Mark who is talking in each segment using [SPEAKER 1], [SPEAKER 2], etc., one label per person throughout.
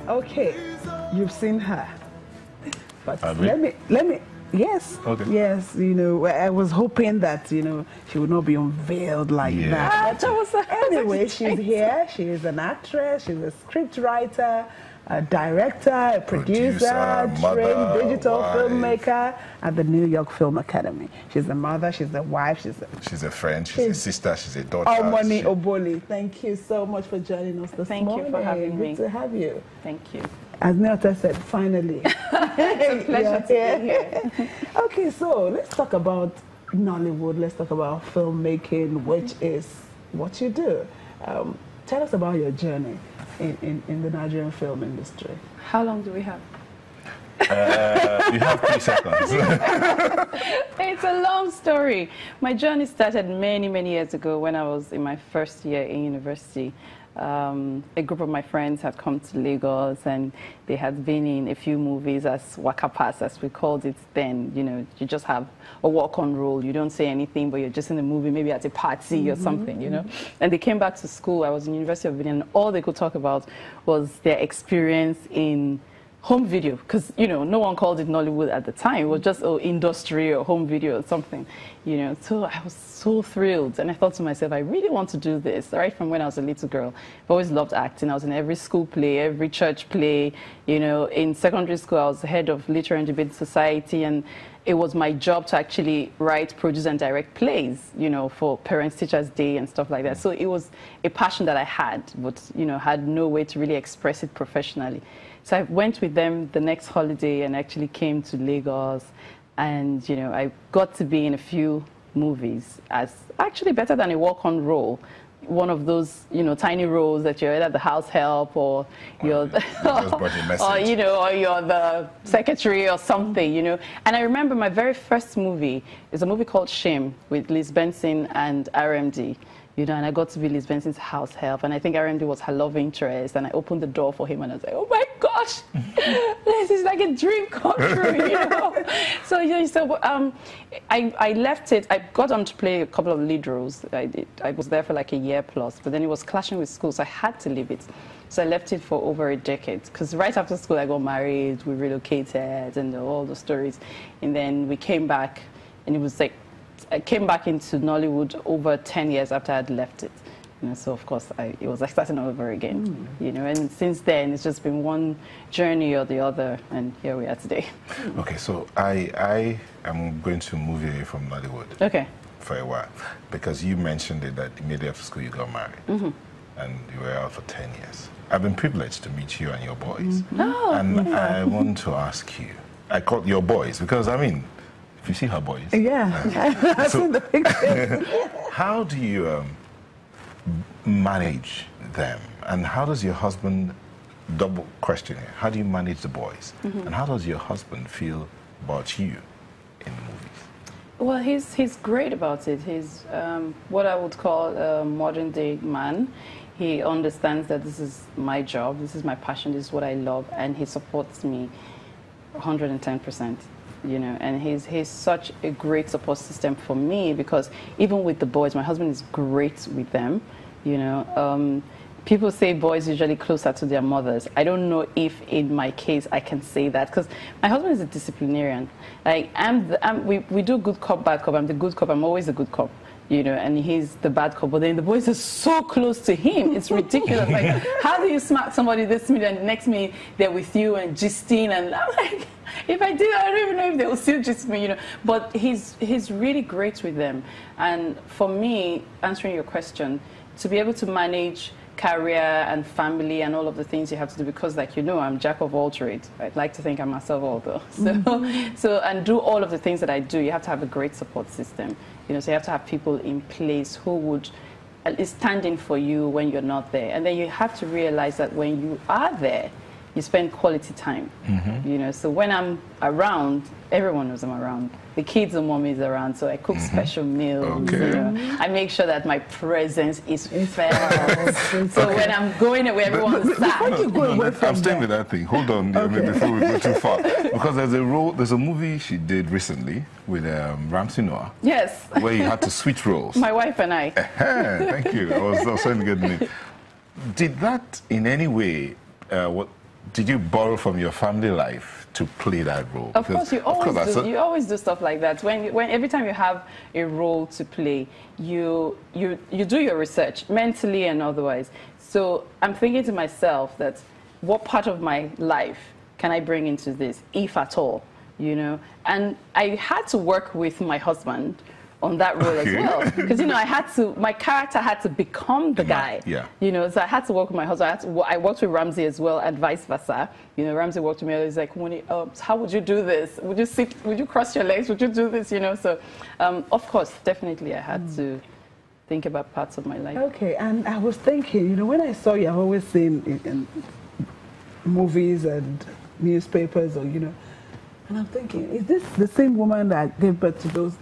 [SPEAKER 1] Okay, you've seen her, but
[SPEAKER 2] Really?
[SPEAKER 1] let me. Yes.
[SPEAKER 2] Okay.
[SPEAKER 1] Yes. You know, I was hoping that she would not be unveiled like that. Anyway, she's here. She is an actress. She's a script writer, a director, a producer, trained digital filmmaker at the New York Film Academy. She's a mother. She's a wife.
[SPEAKER 2] She's a friend. She's a sister. She's a daughter.
[SPEAKER 1] Omoni, Oboli. Thank you so much for joining us this morning.
[SPEAKER 3] Thank you for having me.
[SPEAKER 1] Good to have you.
[SPEAKER 3] Thank you.
[SPEAKER 1] As Neota said, finally.
[SPEAKER 3] It's a pleasure to be here.
[SPEAKER 1] Okay, so let's talk about Nollywood. Let's talk about filmmaking, which is what you do. Tell us about your journey in the Nigerian film industry.
[SPEAKER 3] How long do we have?
[SPEAKER 2] You have 3 seconds.
[SPEAKER 3] It's a long story. My journey started many, many years ago when I was in my first year in university. A group of my friends had come to Lagos and they had been in a few movies as waka pass, as we called it then. You know, you just have a walk-on role. You don't say anything, but you're just in the movie, maybe at a party or something, you know. And they came back to school. I was in University of Benin, and all they could talk about was their experience in home video, because no one called it Nollywood at the time. It was just industry or home video or something, so I was so thrilled, and I thought to myself, I really want to do this. Right from when I was a little girl, I've always loved acting. I was in every school play, every church play. In secondary school I was the head of Literary and Debate Society, and it was my job to actually write, produce and direct plays, for Parents Teachers Day and stuff like that. So it was a passion that I had, but had no way to really express it professionally. So I went with them the next holiday and actually came to Lagos, and I got to be in a few movies as actually better than a walk-on role. One of those, tiny roles that you're either the house help or you're or you're the secretary or something, And I remember my very first movie is a movie called Shame with Liz Benson and RMD. And I got to be Liz Benson's house help, and I think RMD was her love interest, and I opened the door for him, and I was like, oh my gosh, this is like a dream come true, So, I left it. I got on to play a couple of lead roles. I was there for like a year plus, but then it was clashing with school, so I had to leave it. So I left it for over a decade, because right after school I got married, we relocated, and all the stories, and then we came back, and it was like, I came back into Nollywood over 10 years after I had left it. So of course, it was like starting over again. And since then, it's just been one journey or the other, and here we are today.
[SPEAKER 2] Okay, so I am going to move away from Nollywood.
[SPEAKER 3] Okay.
[SPEAKER 2] For a while, because you mentioned it that immediately after school you got married, and you were out for 10 years. I've been privileged to meet you and your boys, and I want to ask you. I call your boys because if you see her boys.
[SPEAKER 1] Yeah, I've seen the picture.
[SPEAKER 2] How do you manage them? And how does your husband, double question here, how do you manage the boys? And how does your husband feel about you in the movies?
[SPEAKER 3] Well, he's great about it. He's what I would call a modern day man. He understands that this is my job, this is my passion, this is what I love, and he supports me 110%. And he's such a great support system for me, because even with the boys, my husband is great with them. People say boys usually closer to their mothers. I don't know if in my case I can say that, because my husband is a disciplinarian. Like we do good cop, bad cop. I'm the good cop. I'm always the good cop. And he's the bad cop, but then the boys are so close to him. It's ridiculous. Like, how do you smack somebody this minute and the next minute they're with you and gisting? And I'm like, if I did, I don't even know if they will still gist me, But he's really great with them. And for me, answering your question, to be able to manage career and family and all of the things you have to do, because I'm jack of all trades. I'd like to think I'm myself although. So and do all of the things that I do, you have to have a great support system. So you have to have people in place who would at least stand in for you when you're not there. And then you have to realize that when you are there, you spend quality time. So when I'm around, everyone knows I'm around. The kids and mommy is around, so I cook special meals. I make sure that my presence is felt. So when I'm going away, everyone's sad.
[SPEAKER 2] I'm staying with that thing. Hold on, before we go too far, because there's a movie she did recently with Ramsey Noah.
[SPEAKER 3] Yes.
[SPEAKER 2] Where you had to switch roles.
[SPEAKER 3] My wife and I.
[SPEAKER 2] Thank you. I was trying to get the name. Did that in any way did you borrow from your family life to play that role?
[SPEAKER 3] Of course, you always do stuff like that. When every time you have a role to play, you do your research mentally and otherwise. So I'm thinking to myself that what part of my life can I bring into this, if at all, you know? And I had to work with my husband on that role as well, because, you know, my character had to become the guy.
[SPEAKER 2] Yeah.
[SPEAKER 3] You know, so I had to work with my husband. I worked with Ramsey as well, and vice versa. You know, Ramsey worked with me. He's like, Omoni, how would you do this? Would you sit? Would you cross your legs? Would you do this? You know, so of course, definitely, I had to think about parts of my life.
[SPEAKER 1] Okay, and I was thinking, you know, when I saw you, I've always seen in movies and newspapers, or you know. And I'm thinking, is this the same woman that gave birth to those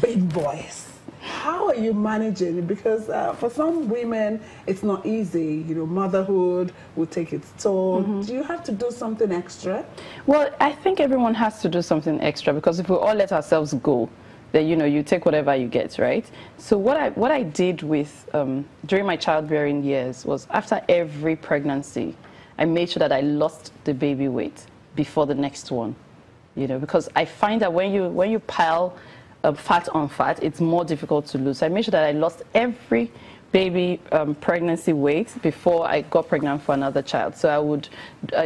[SPEAKER 1] big boys? How are you managing it? Because for some women, it's not easy. You know, motherhood will take its toll. Do you have to do something extra?
[SPEAKER 3] Well, I think everyone has to do something extra, because if we all let ourselves go, then, you know, you take whatever you get, right? So what I did with, during my childbearing years was, after every pregnancy, I made sure that I lost the baby weight before the next one. You know, because I find that when you pile fat on fat, it's more difficult to lose. So I made sure that I lost every baby pregnancy weight before I got pregnant for another child. So I would,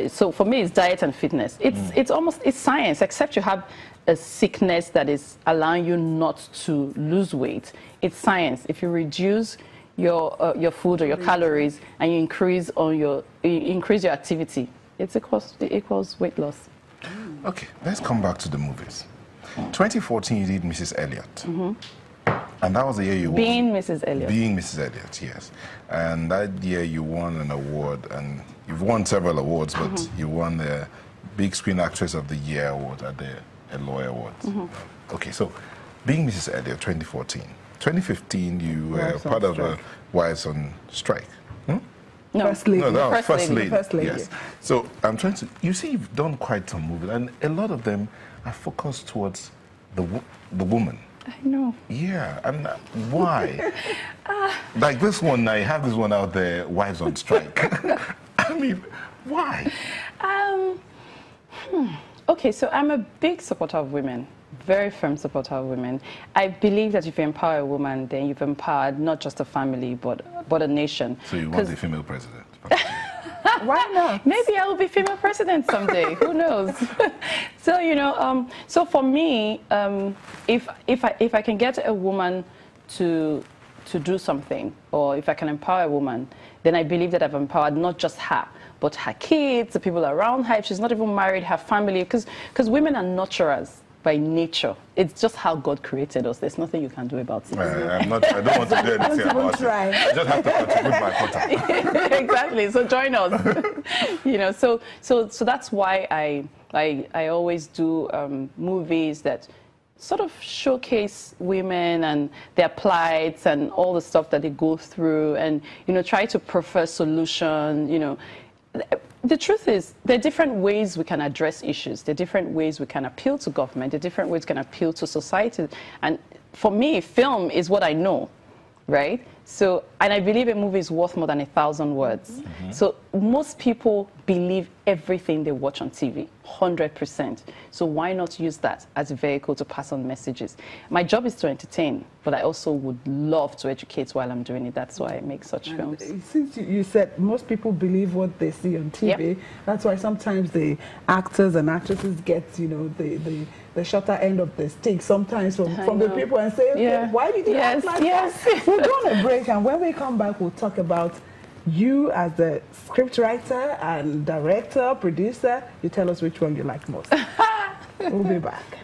[SPEAKER 3] so for me, it's diet and fitness. It's science, except you have a sickness that is allowing you not to lose weight. It's science. If you reduce your food or your calories and you increase your activity, it equals weight loss.
[SPEAKER 2] Okay, let's come back to the movies. 2014, you did Mrs. Elliot. And that was the year you won.
[SPEAKER 3] Being Mrs. Elliot.
[SPEAKER 2] Being Mrs. Elliot, yes. And that year you won an award, and you've won several awards, but you won the Big Screen Actress of the Year award at the Eloy Awards. Okay, so Being Mrs. Elliot, 2014. 2015, you were part of the Wives on Strike.
[SPEAKER 3] No,
[SPEAKER 1] First Lady.
[SPEAKER 2] No, that was
[SPEAKER 1] First Lady.
[SPEAKER 2] First Lady. Yes. So I'm trying to. You see, you've done quite some movies, and a lot of them are focused towards the woman.
[SPEAKER 3] I know.
[SPEAKER 2] Yeah, and why? Like this one, I have this one out there, Wives on Strike. I mean, why?
[SPEAKER 3] Okay, so I'm a big supporter of women. Very firm supporter of women. I believe that if you empower a woman, then you've empowered not just a family, but a nation.
[SPEAKER 2] So you want the female president?
[SPEAKER 1] Why not?
[SPEAKER 3] Maybe I will be female president someday. Who knows? So, you know, so for me, if I can get a woman to do something, or if I can empower a woman, then I believe that I've empowered not just her, but her kids, the people around her. If she's not even married, her family, because women are nurturers by nature. It's just how God created us. There's nothing you can do about it.
[SPEAKER 2] I don't want to do anything about it. I just have to contribute my quota.
[SPEAKER 3] Exactly. So join us. You know. So that's why I always do movies that sort of showcase women and their plights and all the stuff that they go through, and, you know, try to prefer solution. You know, the truth is, there are different ways we can address issues. There are different ways we can appeal to government. There are different ways we can appeal to society. And for me, film is what I know, right? So, and I believe a movie is worth more than 1,000 words. So most people believe everything they watch on TV, 100%. So why not use that as a vehicle to pass on messages? My job is to entertain, but I also would love to educate while I'm doing it. That's why I make such films.
[SPEAKER 1] Since you said most people believe what they see on TV, that's why sometimes the actors and actresses get, you know, the shorter end of the stick sometimes from the people, and say, okay, why did you act like that? We'll go on a break, and when we come back, we'll talk about you as a scriptwriter and director, producer. You tell us which one you like most. We'll be back.